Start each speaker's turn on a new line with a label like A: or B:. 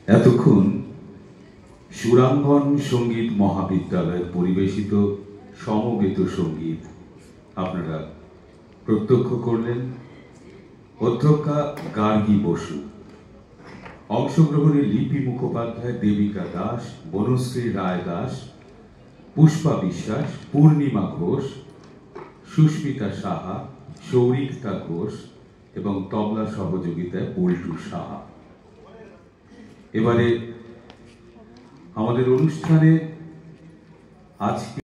A: এতক্ষণ সুরাঙ্গন সঙ্গীত মহাবিদ্যালয়ের পরিবেশিত সমবেত সঙ্গীত আপনারা প্রত্যক্ষ করলেন। অধ্যক্ষা গার্গী বসু, অংশগ্রহণে লিপি মুখোপাধ্যায়, দেবিকা দাস, বনশ্রী রায় দাস, পুষ্পা বিশ্বাস, পূর্ণিমা ঘোষ, সুস্মিতা সাহা, সৌরিকতা ঘোষ এবং তবলা সহযোগিতায় পল্টু সাহা। এবারে আমাদের অনুষ্ঠানে আজকে